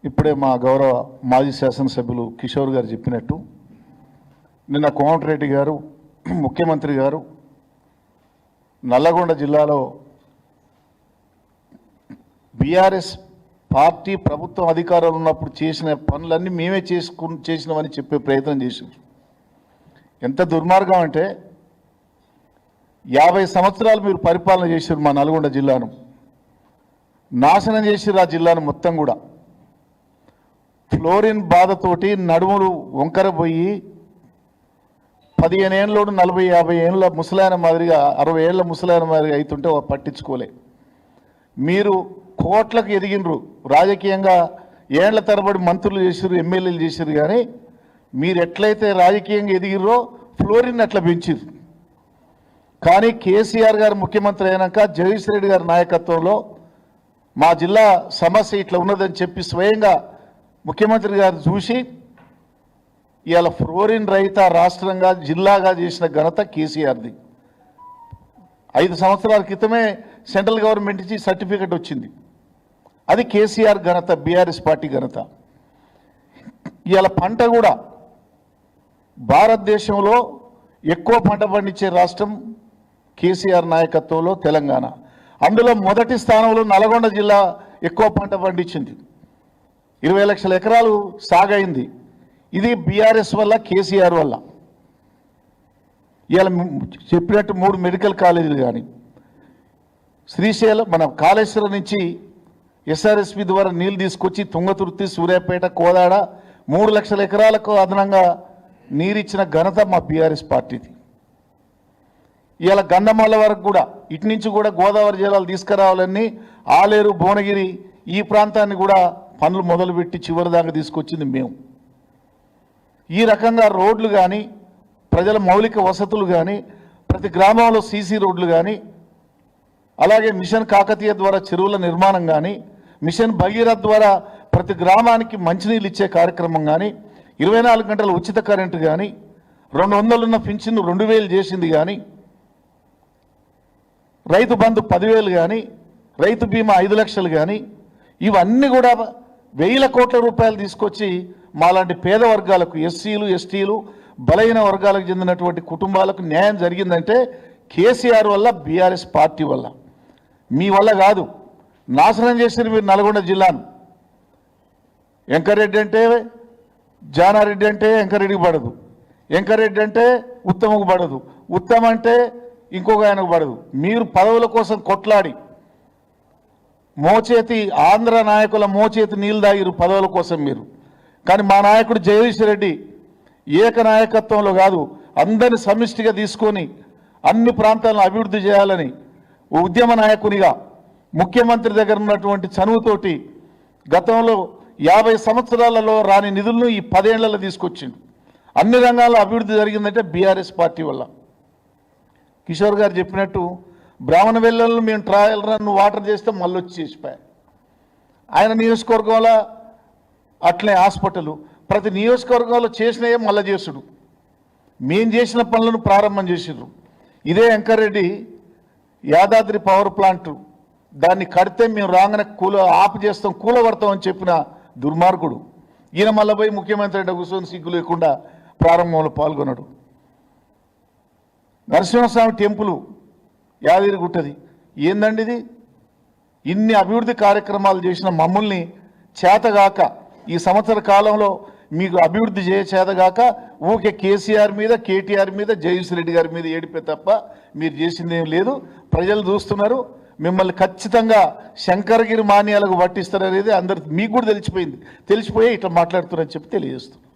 ఇప్పుడే మా గౌరవ మాజీ శాసనసభ్యులు కిషోర్ గారు చెప్పినట్టు నిన్న కోమటిరెడ్డి గారు ముఖ్యమంత్రి గారు నల్లగొండ జిల్లాలో బీఆర్ఎస్ పార్టీ ప్రభుత్వం అధికారంలో ఉన్నప్పుడు చేసిన పనులన్నీ మేమే చేసినామని చెప్పే ప్రయత్నం చేశారు. ఎంత దుర్మార్గం అంటే 50 సంవత్సరాలు మీరు పరిపాలన చేశారు. మా నల్గొండ జిల్లాను నాశనం చేసిరు. ఆ జిల్లాను మొత్తం కూడా ఫ్లోరిన్ బాధతోటి నడుములు వంకర పోయి 15 ఏళ్ళలోడు 40-50 ఏళ్ళ ముసలాయన మాదిరిగా 60 ఏళ్ళ ముసలాయన మాదిరిగా అవుతుంటే పట్టించుకోలే. మీరు కోట్లకు ఎదిగినరు, రాజకీయంగా ఏళ్ల తరబడి మంత్రులు చేసిరు, ఎమ్మెల్యేలు చేసిరు. కానీ మీరు ఎట్లయితే రాజకీయంగా ఎదిగిరో ఫ్లోరిన్ అట్లా పెంచిరు. కానీ కేసీఆర్ గారు ముఖ్యమంత్రి అయినాక జగదీష్ రెడ్డి గారి నాయకత్వంలో మా జిల్లా సమస్య ఇట్లా ఉన్నదని చెప్పి స్వయంగా ముఖ్యమంత్రి గారు చూసి ఇవాళ ఫ్లోరిన్ రహిత రాష్ట్రంగా జిల్లాగా చేసిన ఘనత కేసీఆర్ది. 5 సంవత్సరాల క్రితమే సెంట్రల్ గవర్నమెంట్ నుంచి సర్టిఫికెట్ వచ్చింది. అది కేసీఆర్ ఘనత, బీఆర్ఎస్ పార్టీ ఘనత. ఇవాళ పంట కూడా భారతదేశంలో ఎక్కువ పంట పండించే రాష్ట్రం కేసీఆర్ నాయకత్వంలో తెలంగాణ. అందులో మొదటి స్థానంలో నల్గొండ జిల్లా ఎక్కువ పంట పండించింది. 20 లక్షల ఎకరాలు సాగైంది. ఇది బీఆర్ఎస్ వల్ల, కేసీఆర్ వల్ల. ఇవాళ చెప్పినట్టు 3 మెడికల్ కాలేజీలు కానీ, శ్రీశైలం మన కాళేశ్వరం నుంచి ఎస్ఆర్ఎస్పి ద్వారా నీళ్ళు తీసుకొచ్చి తుంగతుర్తి, సూర్యాపేట, కోదాడ 3 లక్షల ఎకరాలకు అదనంగా నీరిచ్చిన ఘనత మా బీఆర్ఎస్ పార్టీది. ఇవాళ గంధమాల వరకు కూడా ఇటు నుంచి కూడా గోదావరి జలాలు తీసుకురావాలని ఆలేరు, భువనగిరి ఈ ప్రాంతాన్ని కూడా పనులు మొదలుపెట్టి చివరి దాకా తీసుకొచ్చింది మేము. ఈ రకంగా రోడ్లు కానీ, ప్రజల మౌలిక వసతులు కానీ, ప్రతి గ్రామంలో సీసీ రోడ్లు కానీ, అలాగే మిషన్ కాకతీయ ద్వారా చెరువుల నిర్మాణం కానీ, మిషన్ భగీరథ ద్వారా ప్రతి గ్రామానికి మంచినీళ్ళు ఇచ్చే కార్యక్రమం కానీ, 24 గంటల ఉచిత కరెంటు కానీ, 200 ఉన్న పింఛన్ను 2000 చేసింది కానీ, రైతు బంధు 10,000 కానీ, రైతు బీమా 5 లక్షలు కానీ, ఇవన్నీ కూడా 1000 కోట్ల రూపాయలు తీసుకొచ్చి మాలాంటి పేద వర్గాలకు, ఎస్సీలు, ఎస్టీలు, బలహీన వర్గాలకు చెందినటువంటి కుటుంబాలకు న్యాయం జరిగిందంటే కేసీఆర్ వల్ల, బీఆర్ఎస్ పార్టీ వల్ల. మీ వల్ల కాదు. నాశనం చేసిన మీరు నల్గొండ జిల్లాను. వెంకరెడ్డి అంటే జానారెడ్డి అంటే వెంకరెడ్డికి పడదు, వెంకరెడ్డి అంటే ఉత్తమకు పడదు, ఉత్తమ అంటే ఇంకొక ఆయనకు పడదు. మీరు పదవుల కోసం కొట్లాడి మోచేతి ఆంధ్ర నాయకుల మోచేతి నీళ్ళు దాగిరు పదవుల కోసం మీరు. కానీ మా నాయకుడు జగదీష్ రెడ్డి ఏక నాయకత్వంలో కాదు, అందరిని సమిష్టిగా తీసుకొని అన్ని ప్రాంతాలను అభివృద్ధి చేయాలని ఉద్యమ నాయకునిగా ముఖ్యమంత్రి దగ్గర ఉన్నటువంటి చనువుతోటి గతంలో 50 సంవత్సరాలలో రాని నిధులను ఈ 10 ఏళ్లలో తీసుకొచ్చిండు. అన్ని రంగాల్లో అభివృద్ధి జరిగిందంటే బీఆర్ఎస్ పార్టీ వల్ల. కిషోర్ గారు చెప్పినట్టు బ్రాహ్మణ వెల్లలను మేము ట్రయల్ రన్ వాటర్ చేస్తే మళ్ళీ వచ్చి చేసిపోయారు. ఆయన నియోజకవర్గంలో అట్లే హాస్పిటల్, ప్రతి నియోజకవర్గంలో చేసినవే మళ్ళీ చేసుడు. మేం చేసిన పనులను ప్రారంభం చేసిర్రు. ఇదే వెంకరెడ్డి యాదాద్రి పవర్ ప్లాంట్ దాన్ని కడితే మేము రాగానే ఆపు చేస్తాం, కూలగొడతాం అని చెప్పిన దుర్మార్గుడు. ఈయన మళ్ళీ పోయి ముఖ్యమంత్రి అంటే కూర్చొని సిగ్గు లేకుండా ప్రారంభంలో పాల్గొన్నాడు. నరసింహస్వామి టెంపుల్ యాదగిరిగుట్టది ఏందండి ఇది? ఇన్ని అభివృద్ధి కార్యక్రమాలు చేసిన మమ్మల్ని చేతగాక, ఈ సంవత్సర కాలంలో మీకు అభివృద్ధి చేతగాక ఊకే కేసీఆర్ మీద, కేటీఆర్ మీద, జగదీష్ రెడ్డి గారి మీద ఏడిపే తప్ప మీరు చేసిందేం లేదు. ప్రజలు చూస్తున్నారు. మిమ్మల్ని ఖచ్చితంగా శంకరగిరి మాన్యాలకు పట్టిస్తారనేది అందరు మీకు కూడా తెలిసిపోయింది. తెలిసిపోయి ఇట్లా మాట్లాడుతున్నారని చెప్పి తెలియజేస్తున్నారు.